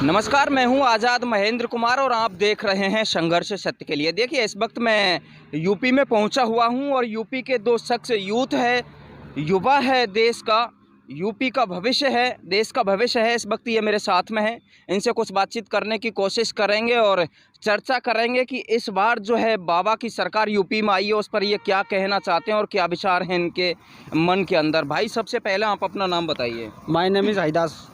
नमस्कार, मैं हूं आज़ाद महेंद्र कुमार और आप देख रहे हैं संघर्ष सत्य के लिए। देखिए, इस वक्त मैं यूपी में पहुंचा हुआ हूं और यूपी के दो शख्स यूथ है, युवा है, देश का यूपी का भविष्य है, देश का भविष्य है। इस वक्त ये मेरे साथ में है। इनसे कुछ बातचीत करने की कोशिश करेंगे और चर्चा करेंगे कि इस बार जो है बाबा की सरकार यूपी में आई है, उस पर ये क्या कहना चाहते हैं और क्या विचार हैं इनके मन के अंदर। भाई, सबसे पहले आप अपना नाम बताइए। माय नेम इज़ हरिदास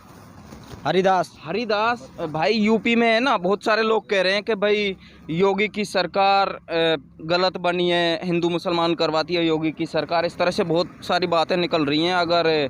भाई, यूपी में है ना, बहुत सारे लोग कह रहे हैं कि भाई योगी की सरकार गलत बनी है, हिंदू मुसलमान करवाती है योगी की सरकार। इस तरह से बहुत सारी बातें निकल रही हैं। अगर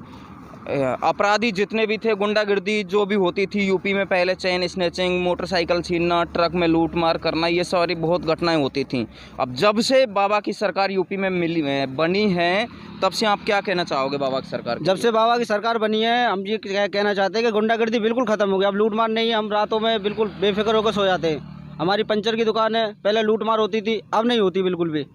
अपराधी जितने भी थे, गुंडागर्दी जो भी होती थी यूपी में पहले, चेन स्नैचिंग, मोटरसाइकिल छीनना, ट्रक में लूट मार करना, ये सारी बहुत घटनाएं होती थी। अब जब से बाबा की सरकार यूपी में बनी है, तब से आप क्या कहना चाहोगे बाबा की सरकार? जब से बाबा की सरकार बनी है, हम ये कहना चाहते हैं कि गुंडागर्दी बिल्कुल ख़त्म हो गया। अब लूट मार नहीं है, हम रातों में बिल्कुल बेफिक्र होकर सो जाते हैं। हमारी पंचर की दुकान है, पहले लूट मार होती थी, अब नहीं होती बिल्कुल भी।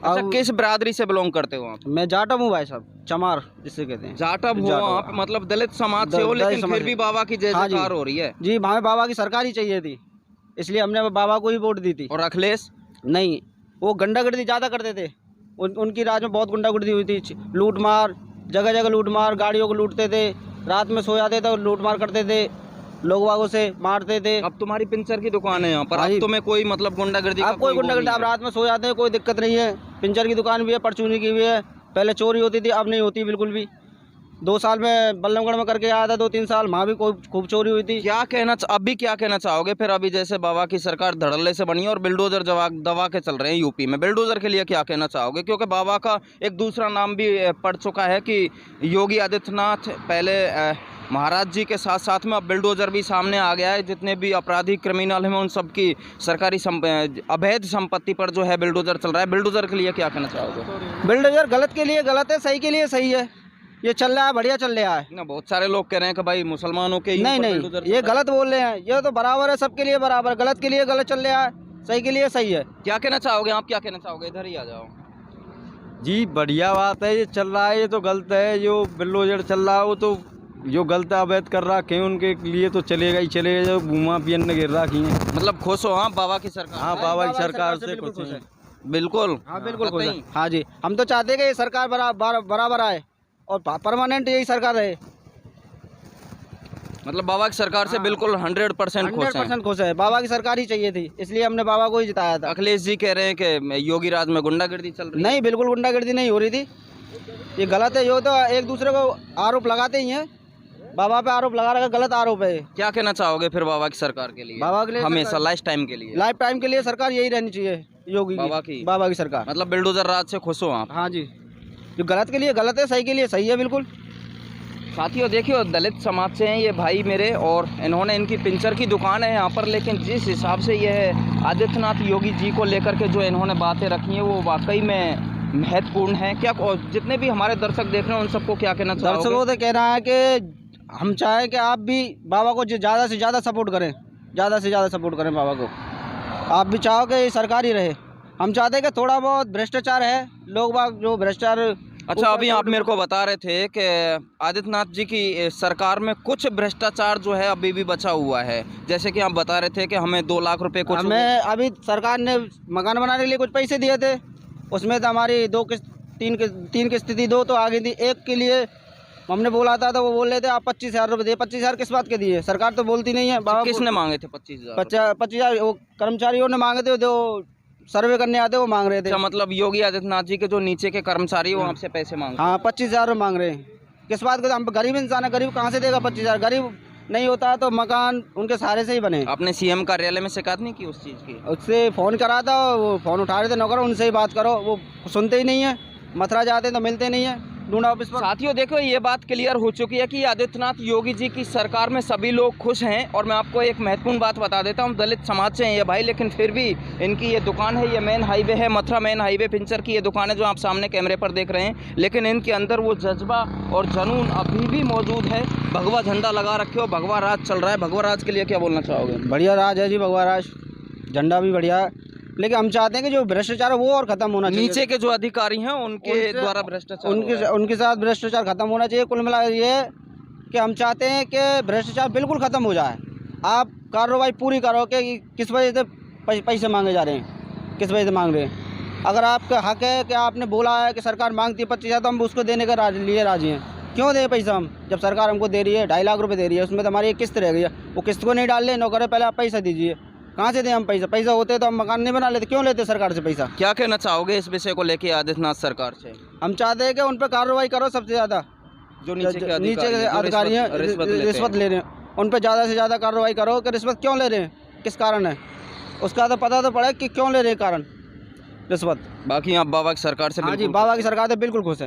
अच्छा, किस बिरादरी से बिलोंग करते हो आप? मैं जाटव हूँ भाई साहब, चमार जिससे कहते हैं। जाटव हो आप, मतलब दलित समाज से हो, लेकिन फिर भी बाबा की जय जयकार हो रही है। जी, हमें बाबा की सरकार ही चाहिए थी, इसलिए हमने बाबा को ही वोट दी थी। और अखिलेश नहीं, वो गुंडागर्दी ज़्यादा करते थे। उनकी राज में बहुत गुंडागर्दी हुई थी, लूट मार, जगह जगह लूट मार, गाड़ियों को लूटते थे, रात में सो जाते थे और लूट मार करते थे, लोग वागों से मारते थे। अब तुम्हारी पिंचर की दुकान है यहाँ पर, अब तुम्हें कोई मतलब गुंडागर्दी? अब कोई गुंडागर्दी, आप रात में सो जाते हैं, कोई दिक्कत नहीं है। पिंचर की दुकान भी है, परचूनी की भी है। पहले चोरी होती थी, अब नहीं होती बिल्कुल भी। 2 साल में बल्लभगढ़ में करके आया था, 2-3 साल वहाँ भी खूब चोरी हुई थी। अभी क्या कहना चाहोगे फिर? अभी जैसे बाबा की सरकार धड़ल्ले से बनी है और बिल्डोजर दबा के चल रहे हैं यूपी में, बिल्डोजर के लिए क्या कहना चाहोगे? क्योंकि बाबा का एक दूसरा नाम भी पड़ चुका है कि योगी आदित्यनाथ पहले महाराज जी के साथ साथ में अब बिल्डोजर भी सामने आ गया है। जितने भी अपराधी क्रिमिनल हैं, उन सब की सरकारी अवैध संपत्ति पर जो है बिल्डोजर चल रहा है। बिल्डोजर के लिए क्या कहना चाहोगे? बिल्डोजर गलत के लिए गलत है, सही के लिए सही है। ये चल रहा है, बढ़िया चल रहा है ना। बहुत सारे लोग कह रहे हैं कि भाई मुसलमानों के नहीं, ये गलत बोल रहे हैं। ये तो बराबर है, सबके लिए बराबर, गलत के लिए गलत चल रहा है, सही के लिए सही है। क्या कहना चाहोगे आप? क्या कहना चाहोगे? इधर ही आ जाओ जी। बढ़िया बात है, ये चल रहा है, ये तो गलत है। जो बिल्डोजर चल रहा है वो तो जो गलत अवैध कर रहा है उनके लिए तो चलेगा ही चलेगा। जो भूमा पियन गिर रखी है, मतलब खुश हो आप बाबा की सरकार? हाँ, बाबा की सरकार से खुश है, बिल्कुल। हाँ, बिल्कुल खुश है। हाँ जी, हम तो चाहते हैं कि ये सरकार बराबर आए और परमानेंट यही सरकार रहे। मतलब बाबा की सरकार से बिल्कुल 100% खुश है। बाबा की सरकार ही चाहिए थी, इसलिए हमने बाबा को ही जिताया था। अखिलेश जी कह रहे हैं कि योगी राज में गुंडागर्दी चल रही है। नहीं, बिल्कुल गुंडागर्दी नहीं हो रही थी, ये गलत है। यो तो एक दूसरे को आरोप लगाते ही हैं, बाबा पे आरोप लगा रखा, गलत आरोप है। क्या कहना चाहोगे फिर बाबा की सरकार के लिए? बाबा के लिए हमेशा लाइफ टाइम के लिए सरकार यही रहनी चाहिए, योगी बाबा की सरकार। मतलब बिल्डोजर राज से खुश हो आप? हाँ जी, जो गलत के लिए गलत है, सही के लिए सही है, बिल्कुल। साथियों, देखिए, दलित समाज से हैं ये भाई मेरे, और इन्होंने, इनकी पिंचर की दुकान है यहाँ पर, लेकिन जिस हिसाब से यह आदित्यनाथ योगी जी को लेकर के जो इन्होंने बातें रखी हैं, वो वाकई में महत्वपूर्ण है। क्या जितने भी हमारे दर्शक देख रहे हैं, उन सबको क्या कहना चाहोगे? दर्शकों से कहना है कि हम चाहें कि आप भी बाबा को ज़्यादा से ज़्यादा सपोर्ट करें, ज़्यादा से ज़्यादा सपोर्ट करें बाबा को। आप भी चाहो कि ये सरकार ही रहे। हम चाहते हैं कि थोड़ा बहुत भ्रष्टाचार है, लोग बाग जो भ्रष्टाचार। अच्छा, अभी आप मेरे को बता रहे थे कि आदित्यनाथ जी की सरकार में कुछ भ्रष्टाचार जो है अभी भी बचा हुआ है। जैसे कि आप बता रहे थे कि हमें 2 लाख रुपए कुछ, हमें अभी सरकार ने मकान बनाने के लिए कुछ पैसे दिए थे, उसमें तो हमारी 3 किस्त थी, 2 तो आ गई थी। एक के लिए हमने बोला था, तो वो बोल रहे थे आप 25,000 रुपये दिए। 25,000 किस बात के दिए? सरकार तो बोलती नहीं है। बाबा किसने मांगे थे 25,000? 25,000 वो कर्मचारियों ने मांगे थे, जो सर्वे करने आते वो मांग रहे थे। मतलब योगी आदित्यनाथ जी के जो नीचे के कर्मचारी वो आपसे पैसे मांग? हाँ, 25,000 मांग रहे हैं। किस बात के? हम गरीब इंसान है, गरीब कहाँ से देगा 25,000? गरीब नहीं होता तो मकान उनके सहारे से ही बने। आपने सीएम कार्यालय में शिकायत नहीं की उस चीज़ की? उससे फ़ोन करा था, वो फ़ोन उठा रहे थे, नौकर, उनसे ही बात करो, वो सुनते ही नहीं है। मथुरा जाते हैं तो मिलते नहीं है, ढूंढा ऑफिस पर। साथियों, देखो, ये बात क्लियर हो चुकी है कि आदित्यनाथ योगी जी की सरकार में सभी लोग खुश हैं। और मैं आपको एक महत्वपूर्ण बात बता देता हूँ, दलित समाज से हैं ये भाई, लेकिन फिर भी इनकी ये दुकान है, ये मेन हाईवे है, मथुरा मेन हाईवे पिंचर की ये दुकान है जो आप सामने कैमरे पर देख रहे हैं। लेकिन इनके अंदर वो जज्बा और जुनून अभी भी मौजूद है। भगवा झंडा लगा रखे हो, भगवा राज चल रहा है। भगवा राज के लिए क्या बोलना चाहोगे? बढ़िया राज है जी, भगवा राज, झंडा भी बढ़िया है। लेकिन हम चाहते हैं कि जो भ्रष्टाचार है वो और खत्म होना चाहिए। नीचे के जो अधिकारी हैं उनके द्वारा भ्रष्टाचार, उनके साथ भ्रष्टाचार खत्म होना चाहिए। कुल मिला ये कि हम चाहते हैं कि भ्रष्टाचार बिल्कुल खत्म हो जाए। आप कार्रवाई पूरी करो कि किस वजह से पैसे मांगे जा रहे हैं, किस वजह से मांग रहे हैं। अगर आपका हक है कि आपने बोला है कि सरकार मांगती है 25,000 तो हम उसको देने के लिए राजी हैं। क्यों दें पैसा हम, जब सरकार हमको दे रही है 2.5 लाख रुपए दे रही है, उसमें तो हमारी एक किस्त रह गई है, वो किस्त को नहीं डाल ले नौकर पहले आप पैसा दीजिए। कहाँ से दें हम पैसा? पैसा होते तो हम मकान नहीं बना लेते, क्यों लेते सरकार से पैसा? क्या कहना चाहोगे इस विषय को लेके आदित्यनाथ सरकार से? हम चाहते हैं कि उन पर कार्रवाई करो सबसे ज़्यादा। जो नीचे के अधिकारी हैं रिश्वत ले रहे हैं, उन पर ज़्यादा से ज़्यादा कार्रवाई करो कि रिश्वत क्यों ले रहे हैं, किस कारण है, उसका तो पता तो पड़े कि क्यों ले रहे हैं कारण रिश्वत। बाकी आप बाबा की सरकार से हाँ जी, बिल्कुल बाबा की सरकार तो बिल्कुल खुश है।